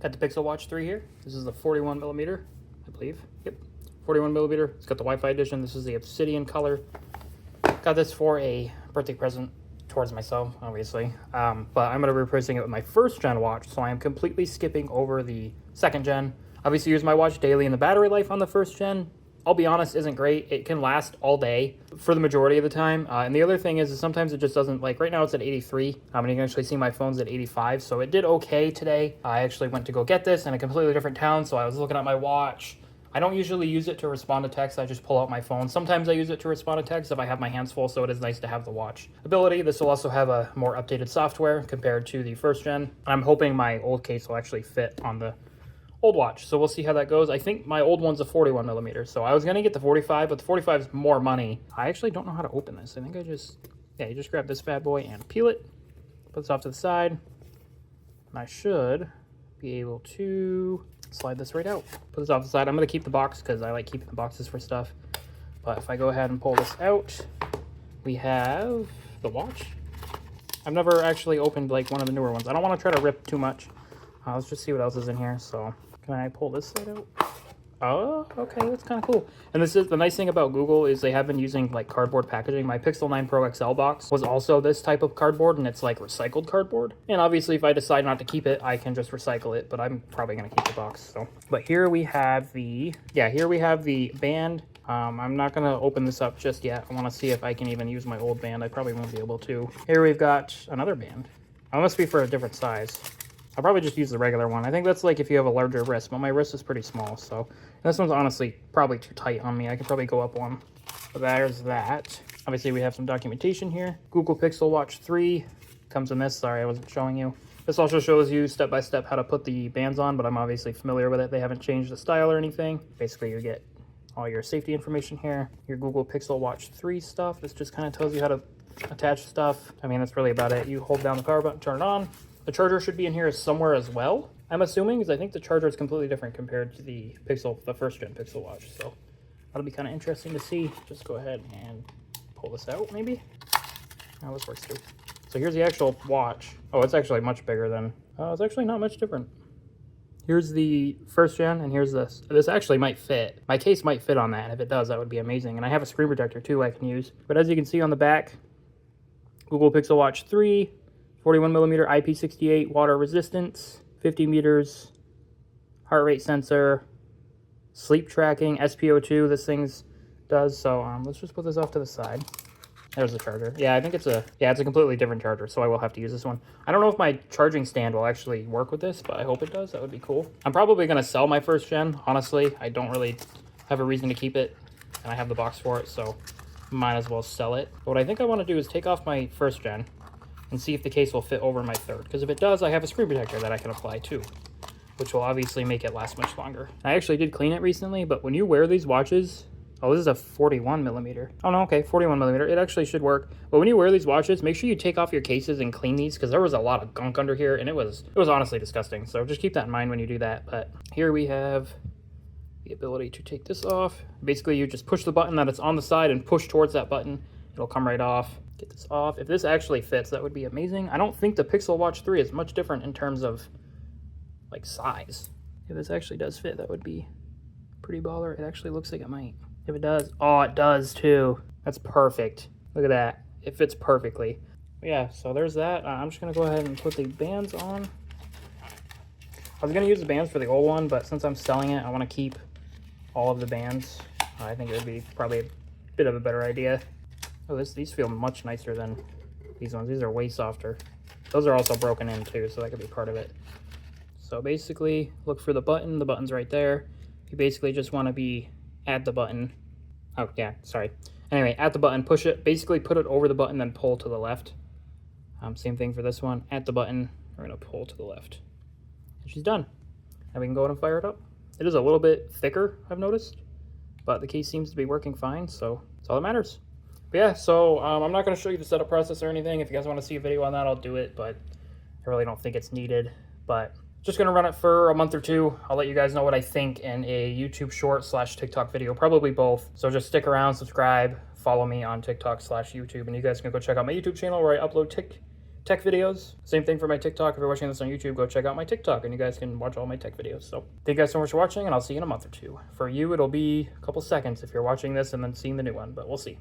Got the Pixel Watch 3 here. This is the 41 millimeter, I believe. Yep, 41 millimeter. It's got the Wi-Fi edition. This is the obsidian color. Got this for a birthday present towards myself, obviously. But I'm going to be replacing it with my first gen watch, so I am completely skipping over the second gen. Obviously use my watch daily, and the battery life on the first gen, I'll be honest, isn't great. It can last all day for the majority of the time. And the other thing is sometimes it just doesn't, like right now it's at 83. And you can actually see my phone's at 85. So it did okay today. I actually went to go get this in a completely different town. So I was looking at my watch. I don't usually use it to respond to text. I just pull out my phone. Sometimes I use it to respond to text if I have my hands full. So it is nice to have the watch ability. This will also have a more updated software compared to the first gen. I'm hoping my old case will actually fit on the old watch, so we'll see how that goes. I think my old one's a 41 millimeter, so I was gonna get the 45, but the 45 is more money. I actually don't know how to open this. I think you just grab this bad boy and peel it, put this off to the side, and I should be able to slide this right out. Put this off to the side. I'm gonna keep the box because I like keeping the boxes for stuff, but if I go ahead and pull this out, we have the watch. I've never actually opened like one of the newer ones. I don't want to try to rip too much. Let's just see what else is in here. So can I pull this side out? Oh, okay, that's kind of cool. And this is the nice thing about Google is they have been using like cardboard packaging. My Pixel 9 Pro XL box was also this type of cardboard, and it's like recycled cardboard. And obviously if I decide not to keep it, I can just recycle it, but I'm probably gonna keep the box. So, but here we have the, band. I'm not gonna open this up just yet. I wanna see if I can even use my old band. I probably won't be able to. Here we've got another band. It must be for a different size. I'll probably just use the regular one. I think that's like if you have a larger wrist, but my wrist is pretty small, so this one's honestly probably too tight on me. I could probably go up one. But there's that. Obviously we have some documentation here. Google Pixel Watch 3 comes in this. Sorry, I wasn't showing you. This also shows you step by step how to put the bands on, but I'm obviously familiar with it. They haven't changed the style or anything. Basically you get all your safety information here, your Google Pixel Watch 3 stuff. This just kind of tells you how to attach stuff. I mean, that's really about it. You hold down the power button, turn it on. The charger should be in here somewhere as well, I'm assuming, because I think the charger is completely different compared to the first gen Pixel Watch. So that'll be kind of interesting to see. Just go ahead and pull this out, maybe. Oh, this works too. So here's the actual watch. Oh, it's actually much bigger than, it's actually not much different. Here's the first gen, and here's this. This actually might fit. My case might fit on that. If it does, that would be amazing. And I have a screen protector too I can use. But as you can see on the back, Google Pixel Watch 3, 41 millimeter IP68 water resistance, 50 meters, heart rate sensor, sleep tracking, SpO2 this thing does. So let's just put this off to the side. There's the charger. Yeah, I think it's a completely different charger, so I will have to use this one. I don't know if my charging stand will actually work with this, but I hope it does. That would be cool. I'm probably going to sell my first gen, honestly. I don't really have a reason to keep it, and I have the box for it, so might as well sell it. But what I think I want to do is take off my first gen and see if the case will fit over my third. Because if it does, I have a screen protector that I can apply too, which will obviously make it last much longer. I actually did clean it recently, but when you wear these watches, oh, this is a 41 millimeter. Oh no, okay, 41 millimeter. It actually should work. But when you wear these watches, make sure you take off your cases and clean these, because there was a lot of gunk under here, and it was honestly disgusting. So just keep that in mind when you do that. But here we have the ability to take this off. Basically, you just push the button that it's on the side and push towards that button. It'll come right off. Get this off. If this actually fits, that would be amazing. I don't think the Pixel Watch 3 is much different in terms of like size. If this actually does fit, that would be pretty baller. It actually looks like it might. If it does, oh, it does too. That's perfect. Look at that. It fits perfectly. But yeah, so there's that. I'm just gonna go ahead and put the bands on. I was gonna use the bands for the old one, but since I'm selling it, I want to keep all of the bands. I think it would be probably a bit of a better idea. Oh, these feel much nicer than these ones. These are way softer. Those are also broken in too, so that could be part of it. So basically, look for the button. The button's right there. You basically just want to be at the button. Oh, yeah, sorry. Anyway, at the button, push it. Basically, put it over the button, then pull to the left. Same thing for this one. At the button, we're going to pull to the left. And she's done. And we can go ahead and fire it up. It is a little bit thicker, I've noticed, but the case seems to be working fine, so that's all that matters. But yeah, so I'm not going to show you the setup process or anything. If you guys want to see a video on that, I'll do it, but I really don't think it's needed. But just going to run it for a month or two. I'll let you guys know what I think in a YouTube short / TikTok video, probably both. So just stick around, subscribe, follow me on TikTok / YouTube, and you guys can go check out my YouTube channel where I upload tech videos. Same thing for my TikTok. If you're watching this on YouTube, go check out my TikTok and you guys can watch all my tech videos. So thank you guys so much for watching, and I'll see you in a month or two. For you, it'll be a couple seconds if you're watching this and then seeing the new one, but we'll see.